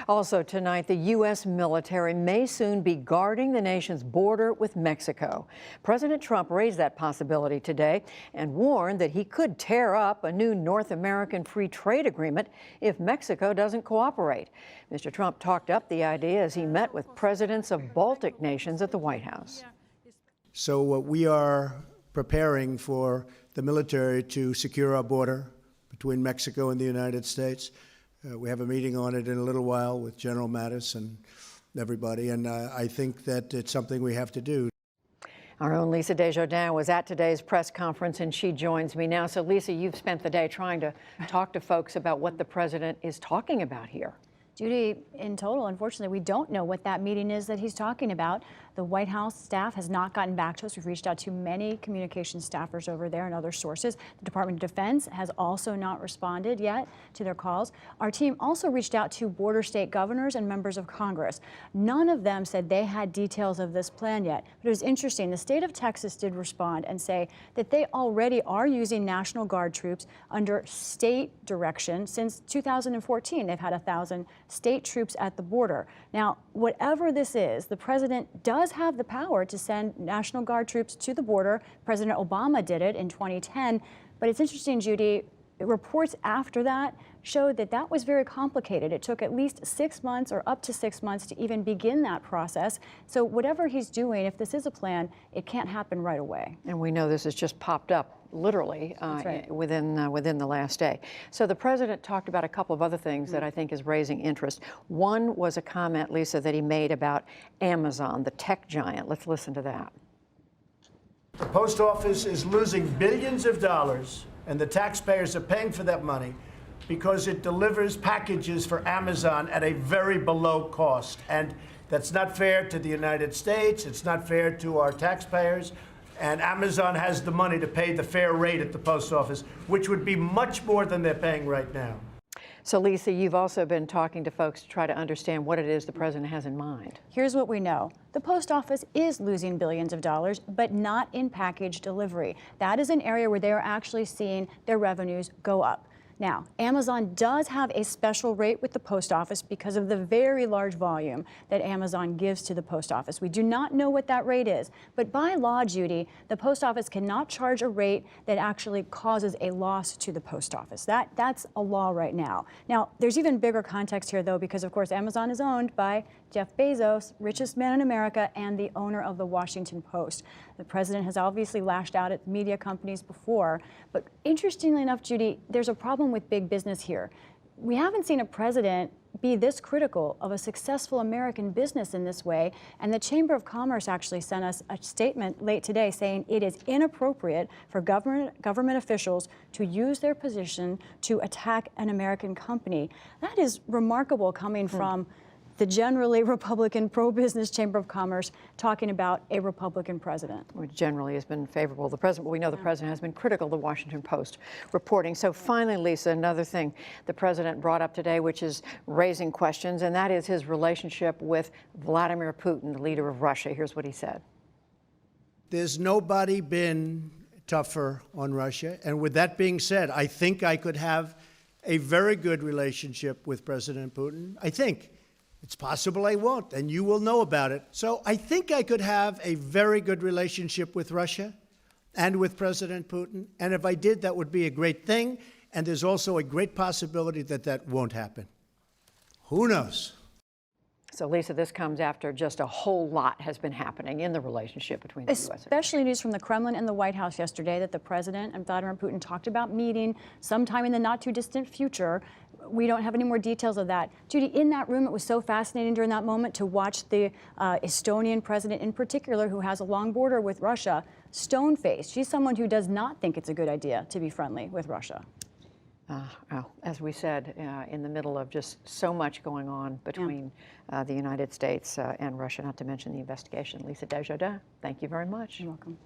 Also tonight, the U.S. military may soon be guarding the nation's border with Mexico. President Trump raised that possibility today and warned that he could tear up a new North American free trade agreement if Mexico doesn't cooperate. Mr. Trump talked up the idea as he met with presidents of Baltic nations at the White House. So we are preparing for the military to secure our border between Mexico and the United States. We have a meeting on it in a little while with General Mattis and everybody, and I think that it's something we have to do. Our own Lisa Desjardins was at today's press conference, and she joins me now. So, Lisa, you've spent the day trying to talk to folks about what the president is talking about here. Judy, in total, unfortunately, we don't know what that meeting is that he's talking about. The White House staff has not gotten back to us. We've reached out to many communications staffers over there and other sources. The Department of Defense has also not responded yet to their calls. Our team also reached out to border state governors and members of Congress. None of them said they had details of this plan yet. But it was interesting. The state of Texas did respond and say that they already are using National Guard troops under state direction since 2014. They've had 1,000 state troops at the border. Now, whatever this is, the president does have the power to send National Guard troops to the border. President Obama did it in 2010. But it's interesting, Judy, reports after that showed that that was very complicated. It took at least 6 months or up to 6 months to even begin that process. So whatever he's doing, if this is a plan, it can't happen right away. And we know this has just popped up literally right. within the last day. So the president talked about a couple of other things that I think is raising interest. One was a comment, Lisa, that he made about Amazon, the tech giant. Let's listen to that. The post office is losing billions of dollars, and the taxpayers are paying for that money because it delivers packages for Amazon at a very below cost. And that's not fair to the United States. It's not fair to our taxpayers. And Amazon has the money to pay the fair rate at the post office, which would be much more than they're paying right now. So, Lisa, you've also been talking to folks to try to understand what it is the president has in mind. Here's what we know. The post office is losing billions of dollars, but not in package delivery. That is an area where they are actually seeing their revenues go up. Now, Amazon does have a special rate with the post office because of the very large volume that Amazon gives to the post office. We do not know what that rate is, but by law, Judy, the post office cannot charge a rate that actually causes a loss to the post office. That's a law right now. Now, there's even bigger context here, though, because, of course, Amazon is owned by Jeff Bezos, richest man in America, and the owner of the Washington Post. The president has obviously lashed out at media companies before, but interestingly enough, Judy, there's a problem with big business here. We haven't seen a president be this critical of a successful American business in this way, and the Chamber of Commerce actually sent us a statement late today saying it is inappropriate for government officials to use their position to attack an American company. That is remarkable coming from the generally Republican pro-business Chamber of Commerce talking about a Republican president. Which generally has been favorable to the president, but we know the president has been critical of the Washington Post reporting. So finally, Lisa, another thing the president brought up today, which is raising questions, and that is his relationship with Vladimir Putin, the leader of Russia. Here's what he said. There's nobody been tougher on Russia. And with that being said, I think I could have a very good relationship with President Putin. I think. It's possible I won't, and you will know about it. So I think I could have a very good relationship with Russia and with President Putin. And if I did, that would be a great thing. And there's also a great possibility that that won't happen. Who knows? So, Lisa, this comes after just a whole lot has been happening in the relationship between the U.S. Especially news from the Kremlin and the White House yesterday that the president and Vladimir Putin talked about meeting sometime in the not-too-distant future. We don't have any more details of that. Judy, in that room, it was so fascinating during that moment to watch the Estonian president in particular, who has a long border with Russia, stone-faced. She's someone who does not think it's a good idea to be friendly with Russia. As we said, in the middle of just so much going on between the United States and Russia, not to mention the investigation. Lisa Desjardins, thank you very much. You're welcome.